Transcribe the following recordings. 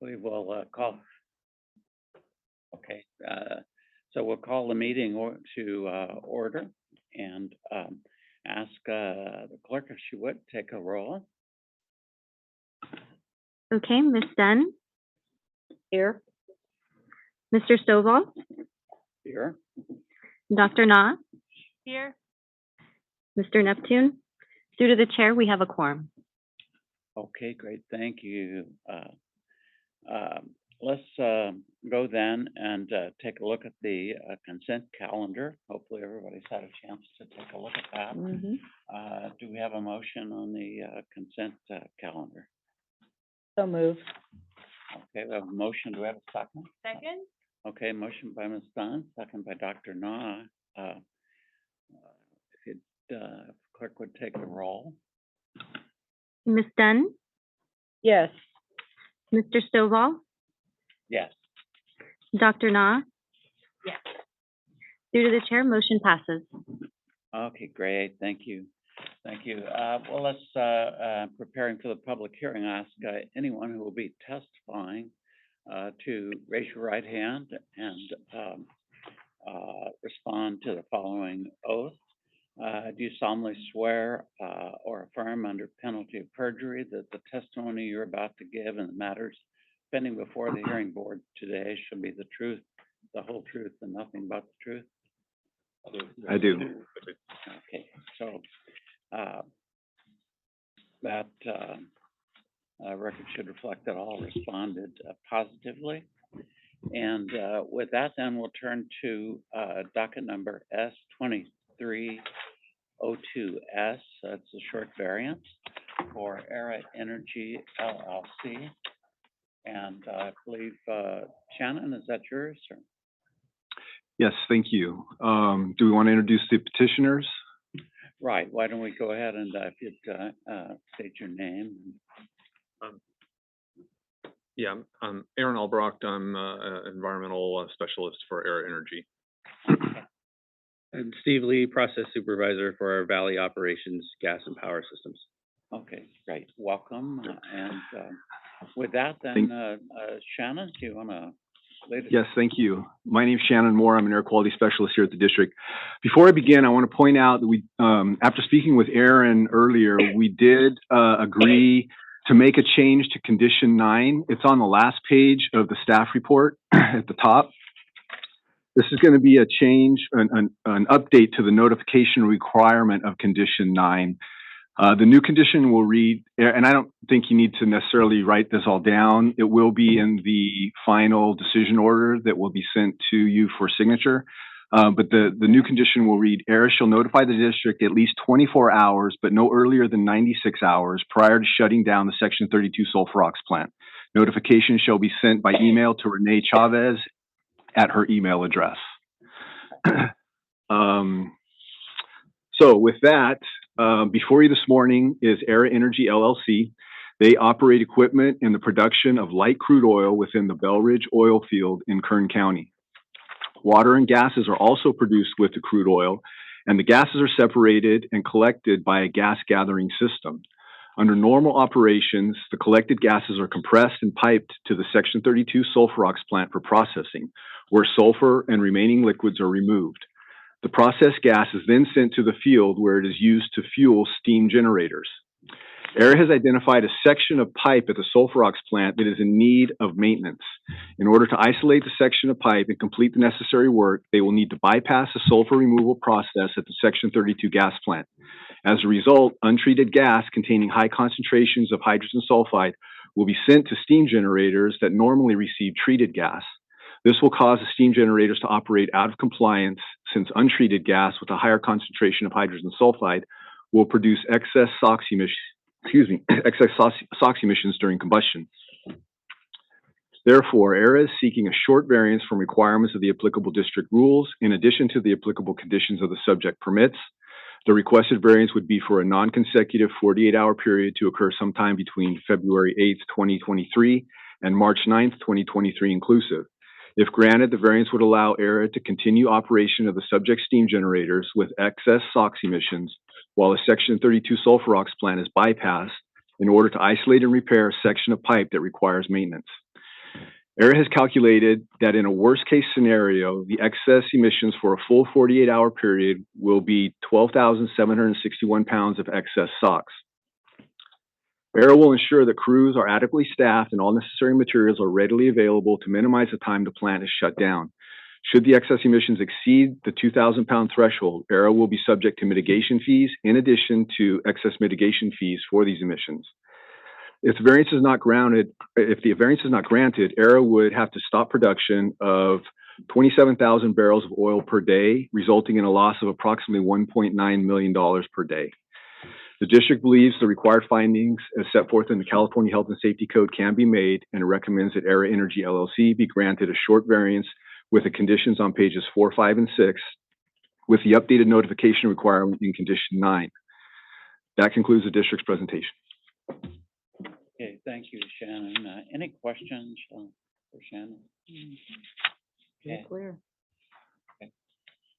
We will call. Okay, so we'll call the meeting to order and ask the clerk if she would take a roll. Okay, Ms. Dunn, Here. Mr. Stovall, Here. Dr. Na, Here. Mr. Neptune. Due to the chair, we have a quorum. Okay, great. Thank you. Let's go then and take a look at the consent calendar. Hopefully everybody's had a chance to take a look at that. Do we have a motion on the consent calendar? So move. Okay, we have a motion. Do we have a second? Second? Okay, motion by Ms. Dunn, second by Dr. Na. If clerk would take the roll. Ms. Dunn, Yes. Mr. Stovall, Yes. Dr. Na. Yes. Due to the chair, motion passes. Okay, great. Thank you. Thank you. Well, let's, preparing for the public hearing, ask anyone who will be testifying to raise your right hand and respond to the following oath. Do you solemnly swear or affirm under penalty of perjury that the testimony you're about to give and the matters pending before the hearing board today shall be the truth, the whole truth, and nothing but the truth? I do. Okay, so that record should reflect that all responded positively. And with that, then we'll turn to docket number S2302S. That's a short variance for Era Energy LLC. And I believe, Shannon, is that yours? Or? Yes, thank you. Do we want to introduce the petitioners? Right. Why don't we go ahead and if you'd state your name. Yeah, I'm Aaron Albrocht. I'm an environmental specialist for Era Energy. And Steve Lee, process supervisor for our Valley Operations Gas and Power Systems. Okay, great. Welcome. And with that, then, Shannon, do you want to lead it? Yes, thank you. My name is Shannon Moore. I'm an air quality specialist here at the district. Before I begin, I want to point out that we, after speaking with Aaron earlier, we did agree to make a change to condition 9. It's on the last page of the staff report at the top. This is going to be a change, an update to the notification requirement of condition 9. The new condition will read, and I don't think you need to necessarily write this all down. It will be in the final decision order that will be sent to you for signature. But the new condition will read, ERA shall notify the district at least 24 hours, but no earlier than 96 hours prior to shutting down the Section 32 Sulphur-Ox plant. Notification shall be sent by email to Renee Chavez at her email address. So with that, before you this morning is Era Energy LLC. They operate equipment in the production of light crude oil within the Bell Ridge oil field in Kern County. Water and gases are also produced with the crude oil, and the gases are separated and collected by a gas gathering system. Under normal operations, the collected gases are compressed and piped to the Section 32 Sulphur-Ox plant for processing, where sulfur and remaining liquids are removed. The processed gas is then sent to the field where it is used to fuel steam generators. ERA has identified a section of pipe at the Sulphur-Ox plant that is in need of maintenance. In order to isolate the section of pipe and complete the necessary work, they will need to bypass the sulfur removal process at the Section 32 gas plant. As a result, untreated gas containing high concentrations of hydrogen sulfide will be sent to steam generators that normally receive treated gas. This will cause the steam generators to operate out of compliance since untreated gas with a higher concentration of hydrogen sulfide will produce excess SOx emissions during combustion. Therefore, ERA is seeking a short variance from requirements of the applicable district rules in addition to the applicable conditions of the subject permits. The requested variance would be for a non-consecutive 48-hour period to occur sometime between February 8th, 2023 and March 9th, 2023 inclusive. If granted, the variance would allow ERA to continue operation of the subject steam generators with excess SOx emissions while a Section 32 Sulphur-Ox plant is bypassed in order to isolate and repair a section of pipe that requires maintenance. ERA has calculated that in a worst-case scenario, the excess emissions for a full 48-hour period will be 12,761 pounds of excess SOx. ERA will ensure that crews are adequately staffed and all necessary materials are readily available to minimize the time the plant is shut down. Should the excess emissions exceed the 2,000-pound threshold, ERA will be subject to mitigation fees in addition to excess mitigation fees for these emissions. If the variance is not granted, ERA would have to stop production of 27,000 barrels of oil per day, resulting in a loss of approximately $1.9 million per day. The district believes the required findings as set forth in the California Health and Safety Code can be made and recommends that ERA Energy LLC be granted a short variance with the conditions on pages 4, 5, and 6, with the updated notification requirement in condition 9. That concludes the district's presentation. Okay, thank you, Shannon. Any questions for Shannon? Okay. Clear.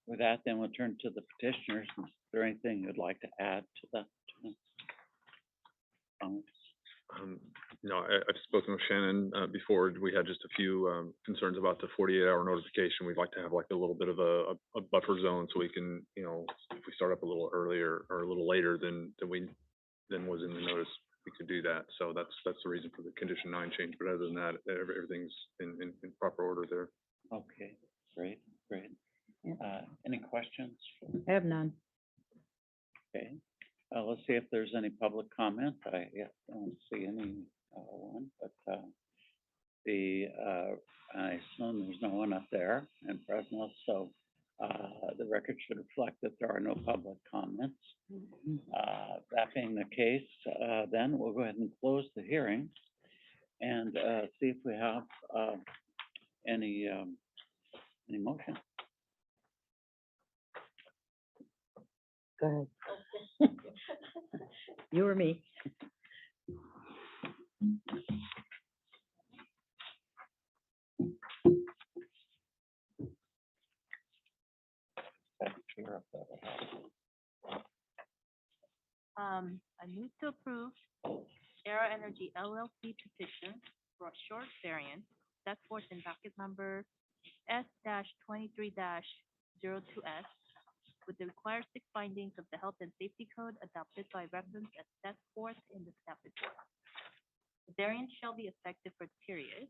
With that, then we'll turn to the petitioners. Is there anything you'd like to add to that? No, I've spoken with Shannon before. We had just a few concerns about the 48-hour notification. We'd like to have like a little bit of a buffer zone so we can, you know, if we start up a little earlier or a little later than was in the notice, we could do that. So that's the reason for the condition 9 change. But other than that, everything's in proper order there. Okay, great. Yeah. Any questions? I have none. Okay, let's see if there's any public comment. I don't see any one, but I assume there's no one up there in Fresno, so the record should reflect that there are no public comments. That being the case, then we'll go ahead and close the hearing and see if we have any motion. Go ahead. You or me? I move to approve Era Energy LLC petition for a short variance set forth in docket number S-23-02S with the required 6 findings of the Health and Safety Code adopted by reference as set forth in the staff report. The variance shall be effective for the period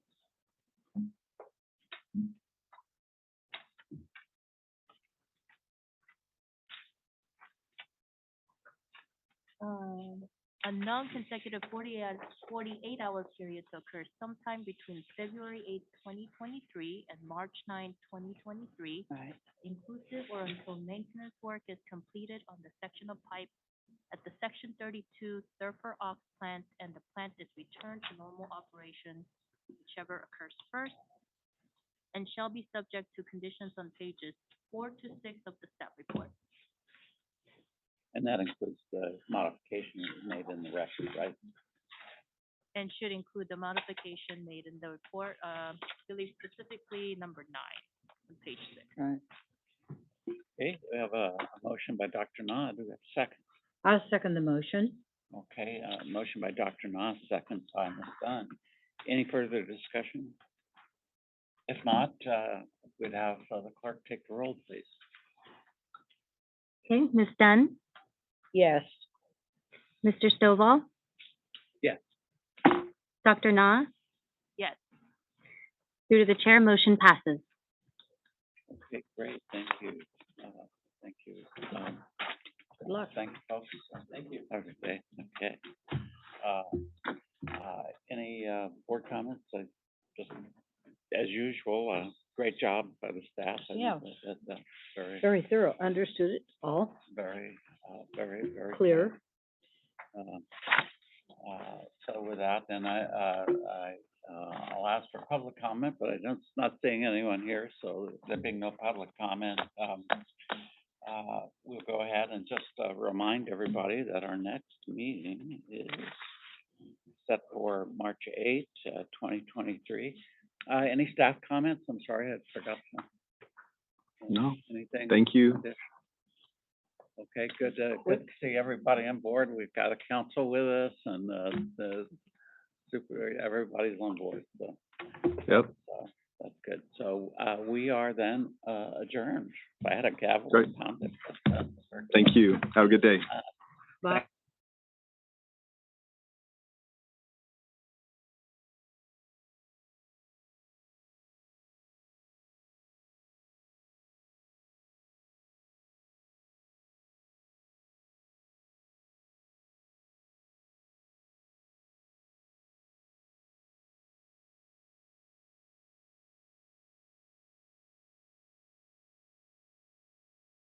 a non-consecutive 48-hour period to occur sometime between February 8, 2023 and March 9, 2023, inclusive or until maintenance work is completed on the section of pipe at the Section 32 Sulfur Ox plant and the plant is returned to normal operation, whichever occurs first, and shall be subject to conditions on pages 4 to 6 of the staff report. And that includes the modification that was made in the record, right? And should include the modification made in the report, believe specifically number 9 on page 6. Right. Okay, we have a motion by Dr. Na. Do we have a second? I'll second the motion. Okay, motion by Dr. Na, second by Ms. Dunn. Any further discussion? If not, we'd have the clerk take the roll, please. Okay, Ms. Dunn, Yes. Mr. Stovall, Yes. Dr. Na, Yes. through to the chair, motion passes. Okay, great, thank you. Thank you. Good luck. Thank you, folks. Thank you. Okay, okay. Any board comments? Just as usual, great job by the staff. I think Yeah. That's very, Very thorough. Understood it all. very Clear. So with that, then I'll ask for public comment, but I'm not seeing anyone here, so there being no public comment, we'll go ahead and just remind everybody that our next meeting is set for March 8th, 2023. Any staff comments? I'm sorry, I forgot. No, Anything? thank you. Okay, good to see everybody on board. We've got a council with us and everybody's on board, so. Yep. So, we are then, adjourned. If I had a gavel, Great. I'd pound it. Thank you. Have a good day. Bye.